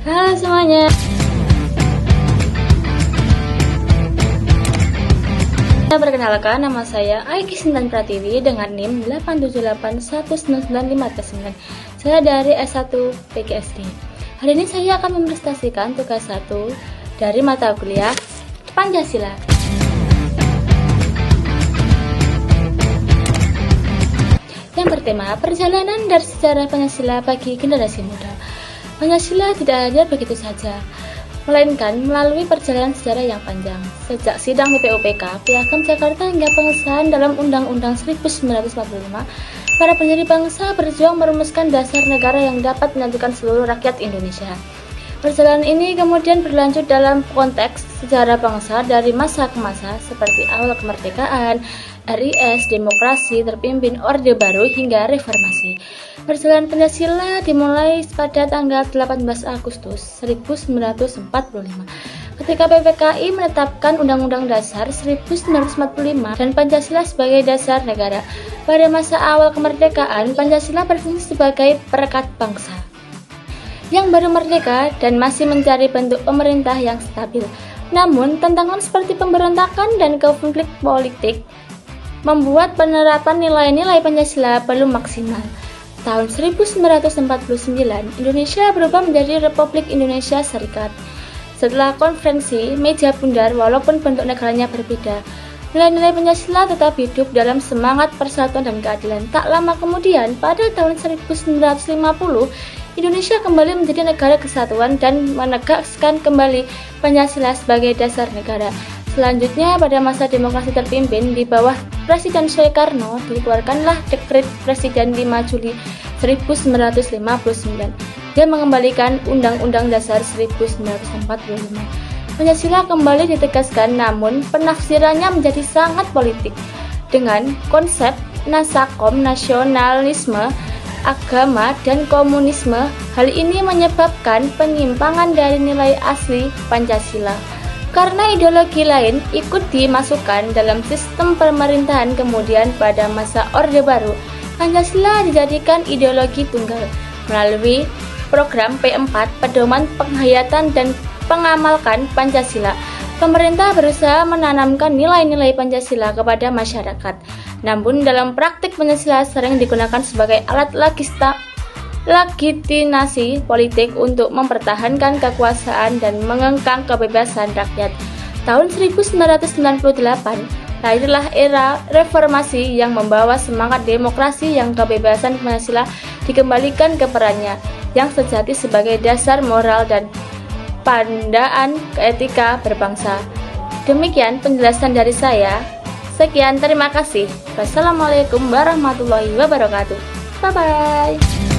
Halo semuanya. Perkenalkan, nama saya Aiki Sintan Pratiwi dengan NIM 8781995-9. Saya dari S1 PGSD. Hari ini saya akan mempresentasikan tugas 1 dari mata kuliah Pancasila. Yang bertema perjalanan dari sejarah Pancasila bagi generasi muda. Pancasila tidak hadir begitu saja, melainkan melalui perjalanan sejarah yang panjang. Sejak sidang BPUPK, Piagam Jakarta hingga pengesahan dalam Undang-Undang 1945, para pendiri bangsa berjuang merumuskan dasar negara yang dapat menentukan seluruh rakyat Indonesia. Perjalanan ini kemudian berlanjut dalam konteks sejarah bangsa dari masa ke masa, seperti awal kemerdekaan, RIS, demokrasi, terpimpin Orde Baru, hingga reformasi. Perjalanan Pancasila dimulai pada tanggal 18 Agustus 1945 ketika PPKI menetapkan Undang-Undang Dasar 1945 dan Pancasila sebagai dasar negara. Pada masa awal kemerdekaan, Pancasila berfungsi sebagai perekat bangsa yang baru merdeka dan masih mencari bentuk pemerintah yang stabil. Namun, tantangan seperti pemberontakan dan konflik politik membuat penerapan nilai-nilai Pancasila belum maksimal. Tahun 1949, Indonesia berubah menjadi Republik Indonesia Serikat. Setelah konferensi meja bundar, walaupun bentuk negaranya berbeda, nilai-nilai Pancasila tetap hidup dalam semangat persatuan dan keadilan. Tak lama kemudian, pada tahun 1950, Indonesia kembali menjadi negara kesatuan dan menegaskan kembali Pancasila sebagai dasar negara. Selanjutnya, pada masa demokrasi terpimpin di bawah Presiden Soekarno, dikeluarkanlah Dekret Presiden 5 Juli 1959 yang mengembalikan Undang-Undang Dasar 1945. Pancasila kembali ditegaskan, namun penafsirannya menjadi sangat politik dengan konsep nasakom, nasionalisme, agama, dan komunisme. Hal ini menyebabkan penyimpangan dari nilai asli Pancasila karena ideologi lain ikut dimasukkan dalam sistem pemerintahan. Kemudian pada masa Orde Baru, Pancasila dijadikan ideologi tunggal melalui program P4, pedoman penghayatan dan pengamalkan Pancasila. Pemerintah berusaha menanamkan nilai-nilai Pancasila kepada masyarakat. Namun dalam praktik Pancasila sering digunakan sebagai alat legitimasi politik untuk mempertahankan kekuasaan dan mengekang kebebasan rakyat. Tahun 1998, lahirlah era reformasi yang membawa semangat demokrasi yang kebebasan Pancasila dikembalikan ke perannya yang sejati sebagai dasar moral dan pandangan etika berbangsa. Demikian penjelasan dari saya. Sekian, terima kasih. Wassalamualaikum warahmatullahi wabarakatuh. Bye-bye.